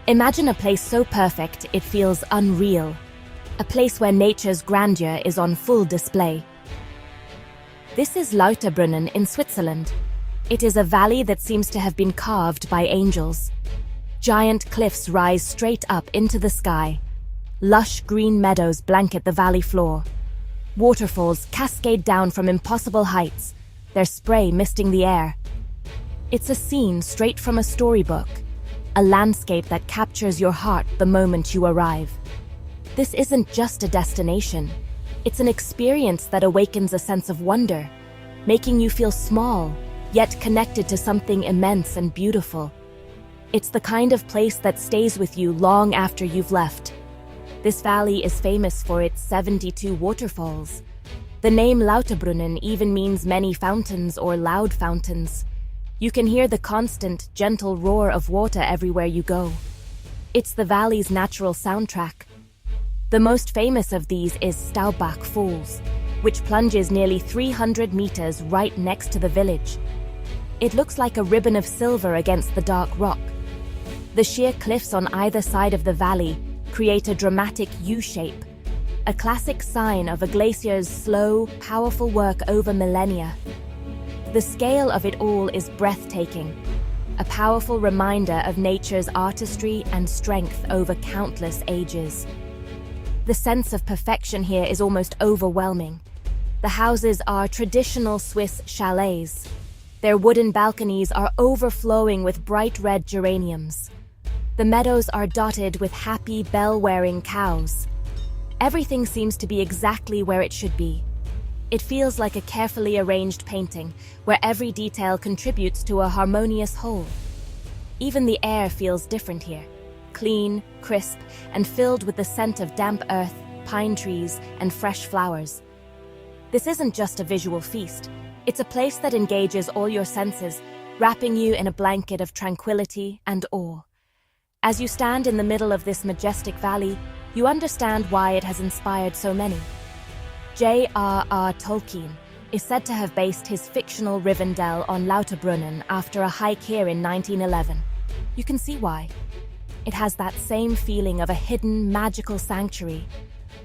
Imagine a place so perfect it feels unreal. A place where nature's grandeur is on full display. This is Lauterbrunnen in Switzerland. It is a valley that seems to have been carved by angels. Giant cliffs rise straight up into the sky. Lush green meadows blanket the valley floor. Waterfalls cascade down from impossible heights, their spray misting the air. It's a scene straight from a storybook, a landscape that captures your heart the moment you arrive. This isn't just a destination. It's an experience that awakens a sense of wonder, making you feel small, yet connected to something immense and beautiful. It's the kind of place that stays with you long after you've left. This valley is famous for its 72 waterfalls. The name Lauterbrunnen even means many fountains or loud fountains. You can hear the constant, gentle roar of water everywhere you go. It's the valley's natural soundtrack. The most famous of these is Staubach Falls, which plunges nearly 300 meters right next to the village. It looks like a ribbon of silver against the dark rock. The sheer cliffs on either side of the valley create a dramatic U-shape, a classic sign of a glacier's slow, powerful work over millennia. The scale of it all is breathtaking, a powerful reminder of nature's artistry and strength over countless ages. The sense of perfection here is almost overwhelming. The houses are traditional Swiss chalets. Their wooden balconies are overflowing with bright red geraniums. The meadows are dotted with happy bell-wearing cows. Everything seems to be exactly where it should be. It feels like a carefully arranged painting, where every detail contributes to a harmonious whole. Even the air feels different here. Clean, crisp, and filled with the scent of damp earth, pine trees, and fresh flowers. This isn't just a visual feast. It's a place that engages all your senses, wrapping you in a blanket of tranquility and awe. As you stand in the middle of this majestic valley, you understand why it has inspired so many. J.R.R. Tolkien is said to have based his fictional Rivendell on Lauterbrunnen after a hike here in 1911. You can see why. It has that same feeling of a hidden, magical sanctuary,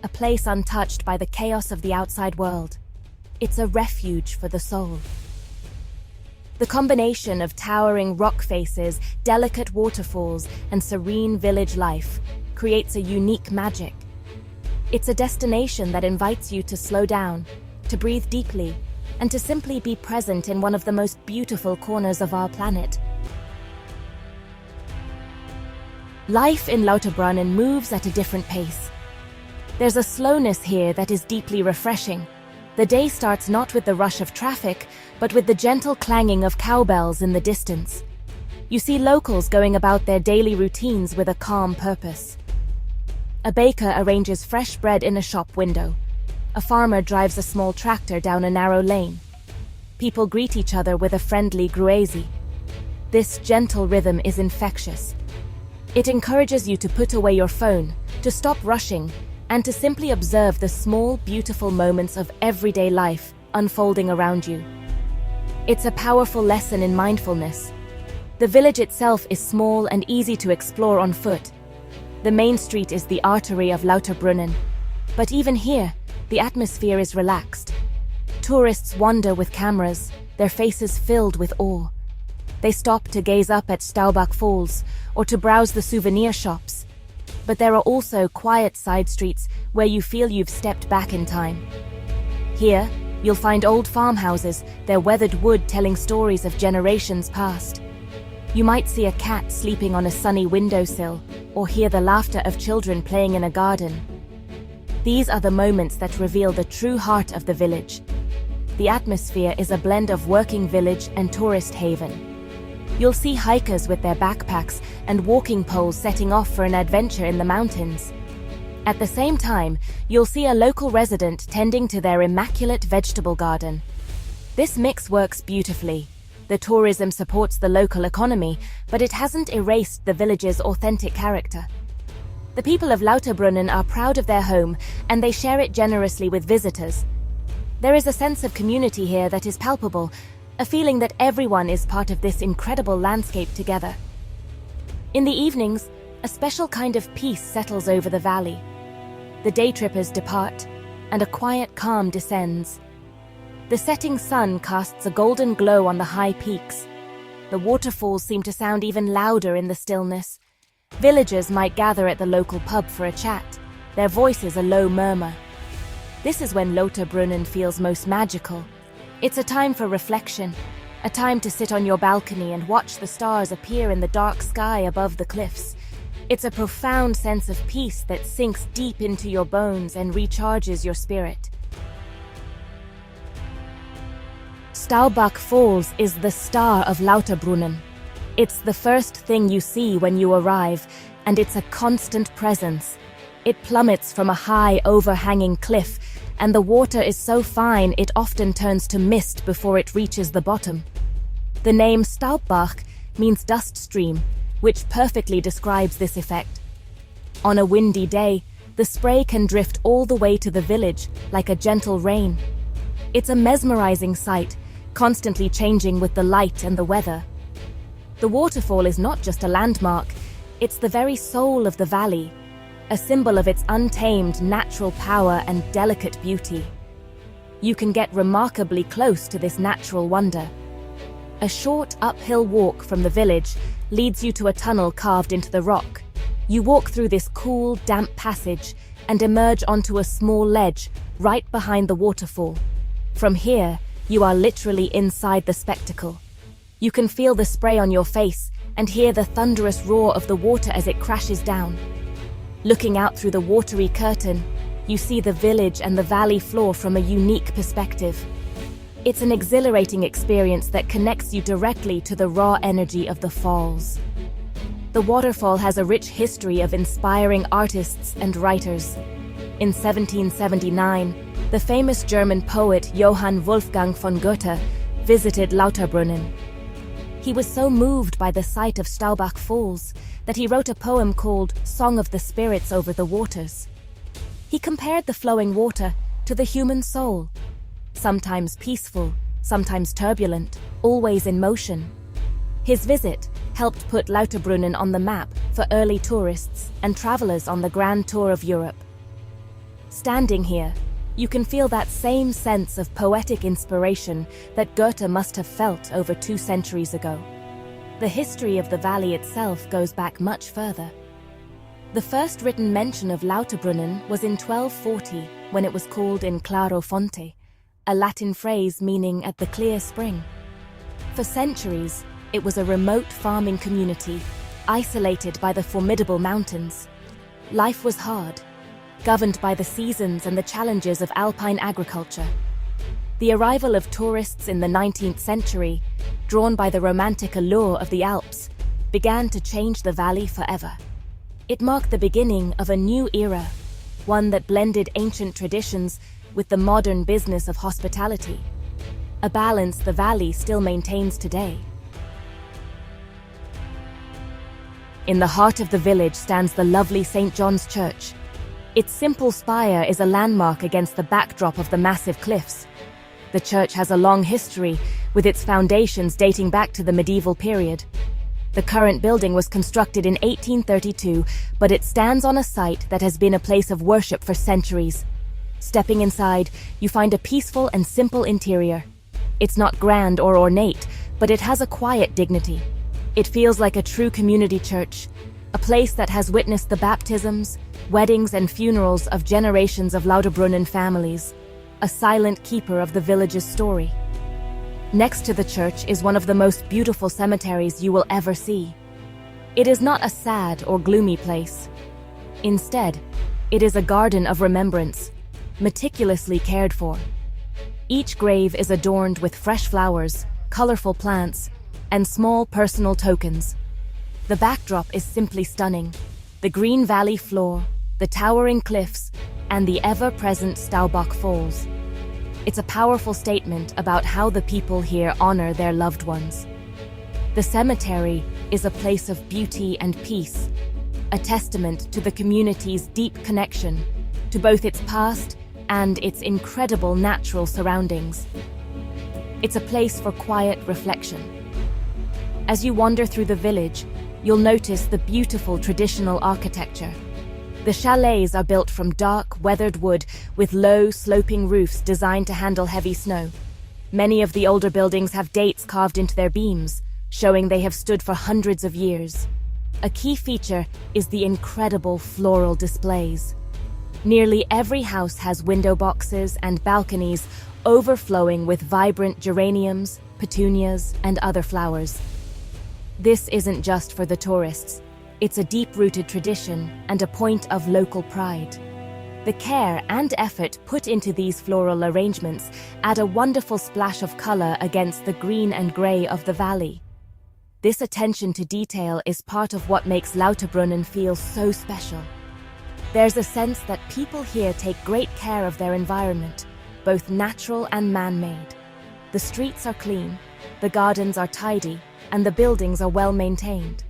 a place untouched by the chaos of the outside world. It's a refuge for the soul. The combination of towering rock faces, delicate waterfalls, and serene village life creates a unique magic. It's a destination that invites you to slow down, to breathe deeply, and to simply be present in one of the most beautiful corners of our planet. Life in Lauterbrunnen moves at a different pace. There's a slowness here that is deeply refreshing. The day starts not with the rush of traffic, but with the gentle clanging of cowbells in the distance. You see locals going about their daily routines with a calm purpose. A baker arranges fresh bread in a shop window. A farmer drives a small tractor down a narrow lane. People greet each other with a friendly gruezi. This gentle rhythm is infectious. It encourages you to put away your phone, to stop rushing, and to simply observe the small, beautiful moments of everyday life unfolding around you. It's a powerful lesson in mindfulness. The village itself is small and easy to explore on foot. The main street is the artery of Lauterbrunnen. But even here, the atmosphere is relaxed. Tourists wander with cameras, their faces filled with awe. They stop to gaze up at Staubach Falls or to browse the souvenir shops. But there are also quiet side streets where you feel you've stepped back in time. Here, you'll find old farmhouses, their weathered wood telling stories of generations past. You might see a cat sleeping on a sunny windowsill, or hear the laughter of children playing in a garden. These are the moments that reveal the true heart of the village. The atmosphere is a blend of working village and tourist haven. You'll see hikers with their backpacks and walking poles setting off for an adventure in the mountains. At the same time, you'll see a local resident tending to their immaculate vegetable garden. This mix works beautifully. The tourism supports the local economy, but it hasn't erased the village's authentic character. The people of Lauterbrunnen are proud of their home, and they share it generously with visitors. There is a sense of community here that is palpable, a feeling that everyone is part of this incredible landscape together. In the evenings, a special kind of peace settles over the valley. The day trippers depart, and a quiet calm descends. The setting sun casts a golden glow on the high peaks. The waterfalls seem to sound even louder in the stillness. Villagers might gather at the local pub for a chat, their voices a low murmur. This is when Lauterbrunnen feels most magical. It's a time for reflection, a time to sit on your balcony and watch the stars appear in the dark sky above the cliffs. It's a profound sense of peace that sinks deep into your bones and recharges your spirit. Staubach Falls is the star of Lauterbrunnen. It's the first thing you see when you arrive, and it's a constant presence. It plummets from a high, overhanging cliff, and the water is so fine it often turns to mist before it reaches the bottom. The name Staubbach means dust stream, which perfectly describes this effect. On a windy day, the spray can drift all the way to the village like a gentle rain. It's a mesmerizing sight, constantly changing with the light and the weather. The waterfall is not just a landmark, it's the very soul of the valley, a symbol of its untamed natural power and delicate beauty. You can get remarkably close to this natural wonder. A short uphill walk from the village leads you to a tunnel carved into the rock. You walk through this cool, damp passage and emerge onto a small ledge right behind the waterfall. From here, you are literally inside the spectacle. You can feel the spray on your face and hear the thunderous roar of the water as it crashes down. Looking out through the watery curtain, you see the village and the valley floor from a unique perspective. It's an exhilarating experience that connects you directly to the raw energy of the falls. The waterfall has a rich history of inspiring artists and writers. In 1779, the famous German poet Johann Wolfgang von Goethe visited Lauterbrunnen. He was so moved by the sight of Staubach Falls that he wrote a poem called Song of the Spirits Over the Waters. He compared the flowing water to the human soul, sometimes peaceful, sometimes turbulent, always in motion. His visit helped put Lauterbrunnen on the map for early tourists and travelers on the Grand Tour of Europe. Standing here, you can feel that same sense of poetic inspiration that Goethe must have felt over 2 centuries ago. The history of the valley itself goes back much further. The first written mention of Lauterbrunnen was in 1240, when it was called in claro fonte, a Latin phrase meaning at the clear spring. For centuries, it was a remote farming community, isolated by the formidable mountains. Life was hard, governed by the seasons and the challenges of alpine agriculture. The arrival of tourists in the 19th century, drawn by the romantic allure of the Alps, began to change the valley forever. It marked the beginning of a new era, one that blended ancient traditions with the modern business of hospitality, a balance the valley still maintains today. In the heart of the village stands the lovely St. John's Church. Its simple spire is a landmark against the backdrop of the massive cliffs. The church has a long history, with its foundations dating back to the medieval period. The current building was constructed in 1832, but it stands on a site that has been a place of worship for centuries. Stepping inside, you find a peaceful and simple interior. It's not grand or ornate, but it has a quiet dignity. It feels like a true community church, a place that has witnessed the baptisms, weddings and funerals of generations of Lauterbrunnen families, a silent keeper of the village's story. Next to the church is one of the most beautiful cemeteries you will ever see. It is not a sad or gloomy place. Instead, it is a garden of remembrance, meticulously cared for. Each grave is adorned with fresh flowers, colorful plants, and small personal tokens. The backdrop is simply stunning. The green valley floor, the towering cliffs, and the ever-present Staubach Falls. It's a powerful statement about how the people here honor their loved ones. The cemetery is a place of beauty and peace, a testament to the community's deep connection to both its past and its incredible natural surroundings. It's a place for quiet reflection. As you wander through the village, you'll notice the beautiful traditional architecture. The chalets are built from dark, weathered wood with low, sloping roofs designed to handle heavy snow. Many of the older buildings have dates carved into their beams, showing they have stood for hundreds of years. A key feature is the incredible floral displays. Nearly every house has window boxes and balconies overflowing with vibrant geraniums, petunias, and other flowers. This isn't just for the tourists. It's a deep-rooted tradition and a point of local pride. The care and effort put into these floral arrangements add a wonderful splash of color against the green and gray of the valley. This attention to detail is part of what makes Lauterbrunnen feel so special. There's a sense that people here take great care of their environment, both natural and man-made. The streets are clean, the gardens are tidy, and the buildings are well maintained.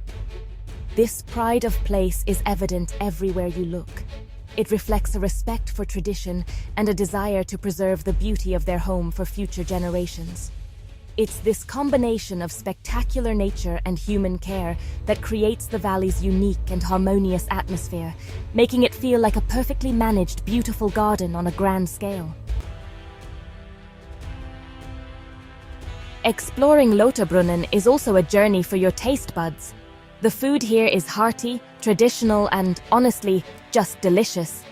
This pride of place is evident everywhere you look. It reflects a respect for tradition and a desire to preserve the beauty of their home for future generations. It's this combination of spectacular nature and human care that creates the valley's unique and harmonious atmosphere, making it feel like a perfectly managed, beautiful garden on a grand scale. Exploring Lauterbrunnen is also a journey for your taste buds. The food here is hearty, traditional, and, honestly, just delicious.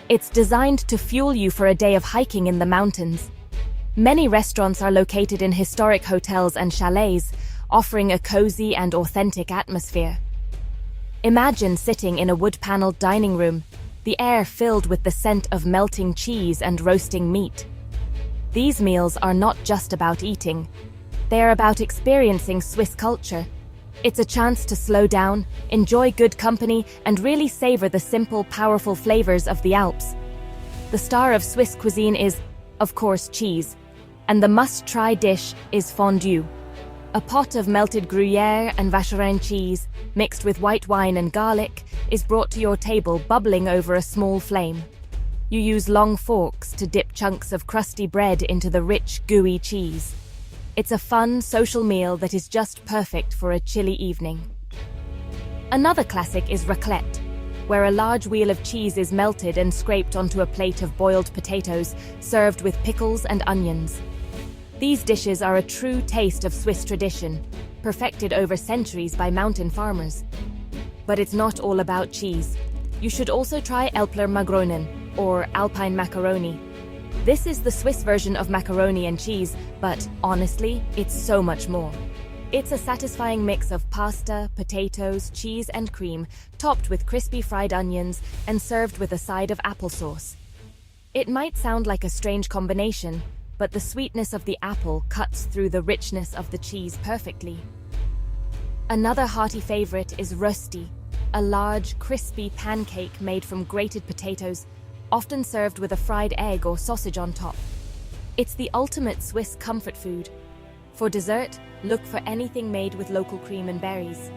It's designed to fuel you for a day of hiking in the mountains. Many restaurants are located in historic hotels and chalets, offering a cozy and authentic atmosphere. Imagine sitting in a wood-paneled dining room, the air filled with the scent of melting cheese and roasting meat. These meals are not just about eating. They are about experiencing Swiss culture. It's a chance to slow down, enjoy good company, and really savor the simple, powerful flavors of the Alps. The star of Swiss cuisine is, of course, cheese, and the must-try dish is fondue. A pot of melted Gruyere and Vacherin cheese, mixed with white wine and garlic, is brought to your table bubbling over a small flame. You use long forks to dip chunks of crusty bread into the rich, gooey cheese. It's a fun, social meal that is just perfect for a chilly evening. Another classic is raclette, where a large wheel of cheese is melted and scraped onto a plate of boiled potatoes, served with pickles and onions. These dishes are a true taste of Swiss tradition, perfected over centuries by mountain farmers. But it's not all about cheese. You should also try Älpler Makronen, or alpine macaroni. This is the Swiss version of macaroni and cheese, but honestly, it's so much more. It's a satisfying mix of pasta, potatoes, cheese, and cream, topped with crispy fried onions and served with a side of applesauce. It might sound like a strange combination, but the sweetness of the apple cuts through the richness of the cheese perfectly. Another hearty favorite is rösti, a large, crispy pancake made from grated potatoes, often served with a fried egg or sausage on top. It's the ultimate Swiss comfort food. For dessert, look for anything made with local cream and berries.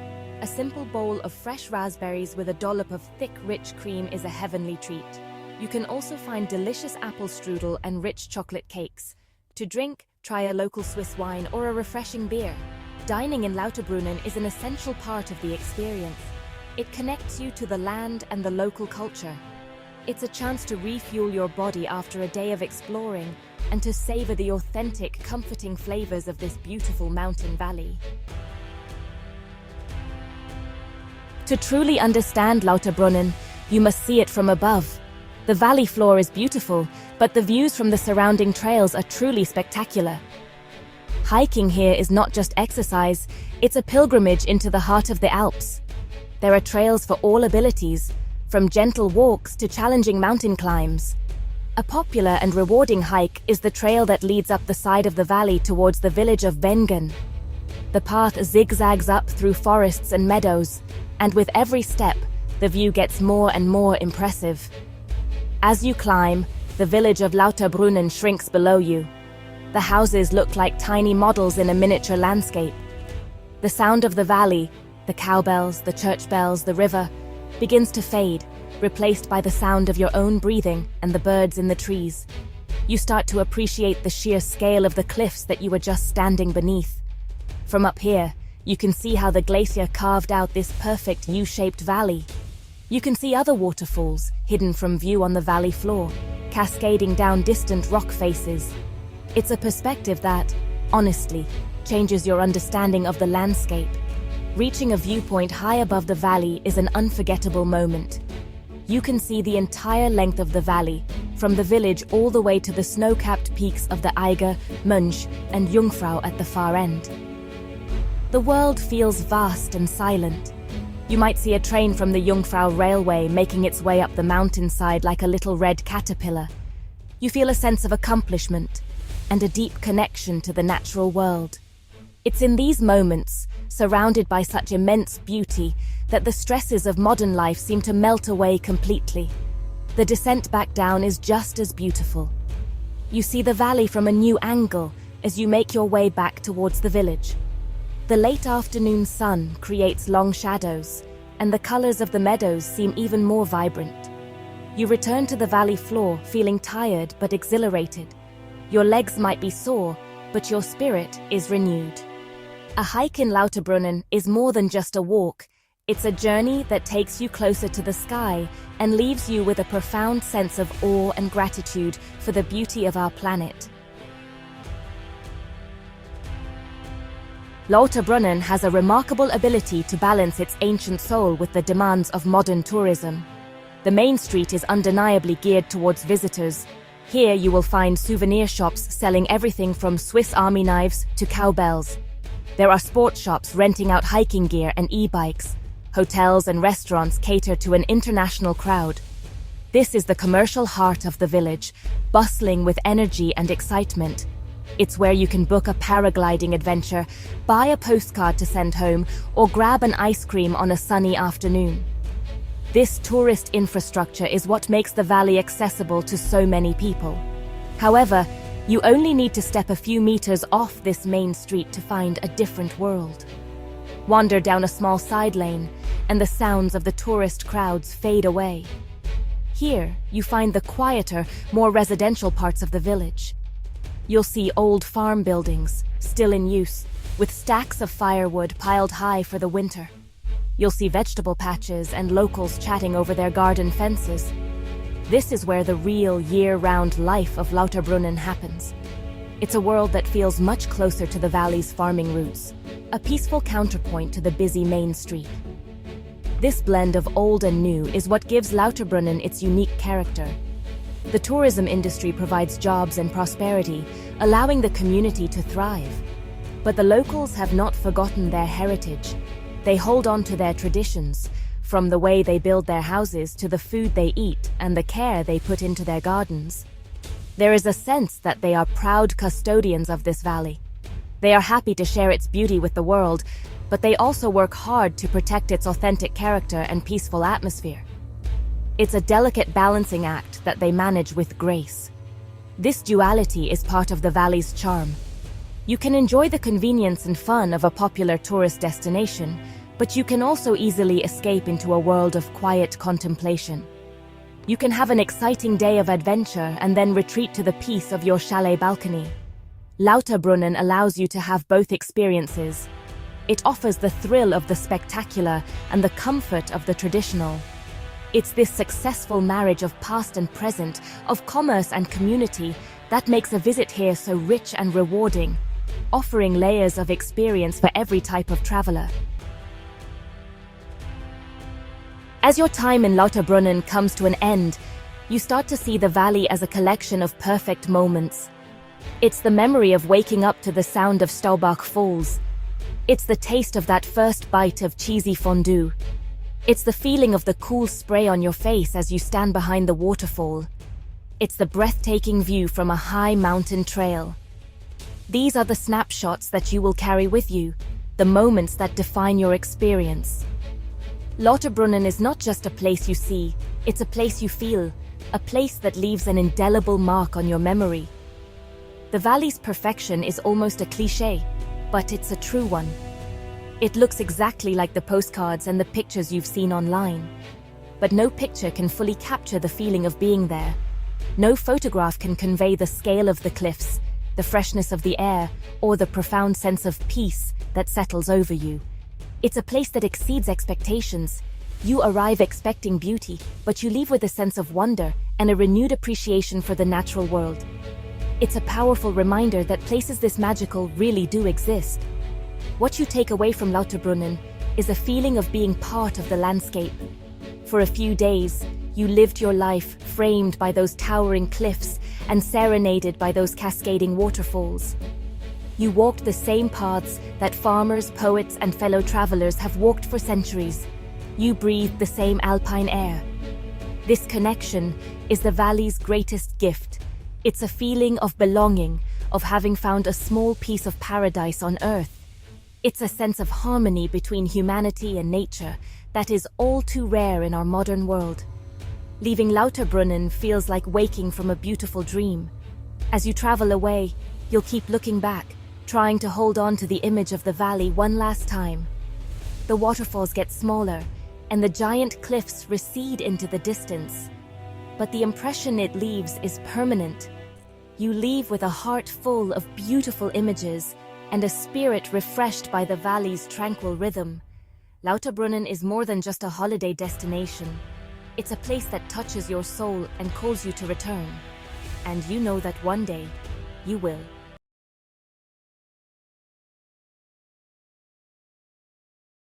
A simple bowl of fresh raspberries with a dollop of thick, rich cream is a heavenly treat. You can also find delicious apple strudel and rich chocolate cakes. To drink, try a local Swiss wine or a refreshing beer. Dining in Lauterbrunnen is an essential part of the experience. It connects you to the land and the local culture. It's a chance to refuel your body after a day of exploring and to savor the authentic, comforting flavors of this beautiful mountain valley. To truly understand Lauterbrunnen, you must see it from above. The valley floor is beautiful, but the views from the surrounding trails are truly spectacular. Hiking here is not just exercise, it's a pilgrimage into the heart of the Alps. There are trails for all abilities, from gentle walks to challenging mountain climbs. A popular and rewarding hike is the trail that leads up the side of the valley towards the village of Wengen. The path zigzags up through forests and meadows, and with every step, the view gets more and more impressive. As you climb, the village of Lauterbrunnen shrinks below you. The houses look like tiny models in a miniature landscape. The sound of the valley, the cowbells, the church bells, the river, begins to fade, replaced by the sound of your own breathing and the birds in the trees. You start to appreciate the sheer scale of the cliffs that you were just standing beneath. From up here, You can see how the glacier carved out this perfect U-shaped valley. You can see other waterfalls, hidden from view on the valley floor, cascading down distant rock faces. It's a perspective that, honestly, changes your understanding of the landscape. Reaching a viewpoint high above the valley is an unforgettable moment. You can see the entire length of the valley, from the village all the way to the snow-capped peaks of the Eiger, Munch, and Jungfrau at the far end. The world feels vast and silent. You might see a train from the Jungfrau railway making its way up the mountainside like a little red caterpillar. You feel a sense of accomplishment and a deep connection to the natural world. It's in these moments, surrounded by such immense beauty, that the stresses of modern life seem to melt away completely. The descent back down is just as beautiful. You see the valley from a new angle as you make your way back towards the village. The late afternoon sun creates long shadows, and the colors of the meadows seem even more vibrant. You return to the valley floor feeling tired but exhilarated. Your legs might be sore, but your spirit is renewed. A hike in Lauterbrunnen is more than just a walk. It's a journey that takes you closer to the sky and leaves you with a profound sense of awe and gratitude for the beauty of our planet. Lauterbrunnen has a remarkable ability to balance its ancient soul with the demands of modern tourism. The main street is undeniably geared towards visitors. Here you will find souvenir shops selling everything from Swiss Army knives to cowbells. There are sports shops renting out hiking gear and e-bikes. Hotels and restaurants cater to an international crowd. This is the commercial heart of the village, bustling with energy and excitement. It's where you can book a paragliding adventure, buy a postcard to send home, or grab an ice cream on a sunny afternoon. This tourist infrastructure is what makes the valley accessible to so many people. However, you only need to step a few meters off this main street to find a different world. Wander down a small side lane, and the sounds of the tourist crowds fade away. Here, you find the quieter, more residential parts of the village. You'll see old farm buildings, still in use, with stacks of firewood piled high for the winter. You'll see vegetable patches and locals chatting over their garden fences. This is where the real year-round life of Lauterbrunnen happens. It's a world that feels much closer to the valley's farming roots, a peaceful counterpoint to the busy main street. This blend of old and new is what gives Lauterbrunnen its unique character. The tourism industry provides jobs and prosperity, allowing the community to thrive. But the locals have not forgotten their heritage. They hold on to their traditions, from the way they build their houses to the food they eat and the care they put into their gardens. There is a sense that they are proud custodians of this valley. They are happy to share its beauty with the world, but they also work hard to protect its authentic character and peaceful atmosphere. It's a delicate balancing act that they manage with grace. This duality is part of the valley's charm. You can enjoy the convenience and fun of a popular tourist destination, but you can also easily escape into a world of quiet contemplation. You can have an exciting day of adventure and then retreat to the peace of your chalet balcony. Lauterbrunnen allows you to have both experiences. It offers the thrill of the spectacular and the comfort of the traditional. It's this successful marriage of past and present, of commerce and community, that makes a visit here so rich and rewarding, offering layers of experience for every type of traveler. As your time in Lauterbrunnen comes to an end, you start to see the valley as a collection of perfect moments. It's the memory of waking up to the sound of Staubach Falls. It's the taste of that first bite of cheesy fondue. It's the feeling of the cool spray on your face as you stand behind the waterfall. It's the breathtaking view from a high mountain trail. These are the snapshots that you will carry with you, the moments that define your experience. Lauterbrunnen is not just a place you see, it's a place you feel, a place that leaves an indelible mark on your memory. The valley's perfection is almost a cliché, but it's a true one. It looks exactly like the postcards and the pictures you've seen online. But no picture can fully capture the feeling of being there. No photograph can convey the scale of the cliffs, the freshness of the air, or the profound sense of peace that settles over you. It's a place that exceeds expectations. You arrive expecting beauty, but you leave with a sense of wonder and a renewed appreciation for the natural world. It's a powerful reminder that places this magical really do exist. What you take away from Lauterbrunnen is a feeling of being part of the landscape. For a few days, you lived your life framed by those towering cliffs and serenaded by those cascading waterfalls. You walked the same paths that farmers, poets, and fellow travelers have walked for centuries. You breathed the same alpine air. This connection is the valley's greatest gift. It's a feeling of belonging, of having found a small piece of paradise on earth. It's a sense of harmony between humanity and nature that is all too rare in our modern world. Leaving Lauterbrunnen feels like waking from a beautiful dream. As you travel away, you'll keep looking back, trying to hold on to the image of the valley one last time. The waterfalls get smaller, and the giant cliffs recede into the distance. But the impression it leaves is permanent. You leave with a heart full of beautiful images and a spirit refreshed by the valley's tranquil rhythm. Lauterbrunnen is more than just a holiday destination. It's a place that touches your soul and calls you to return. And you know that one day, you will.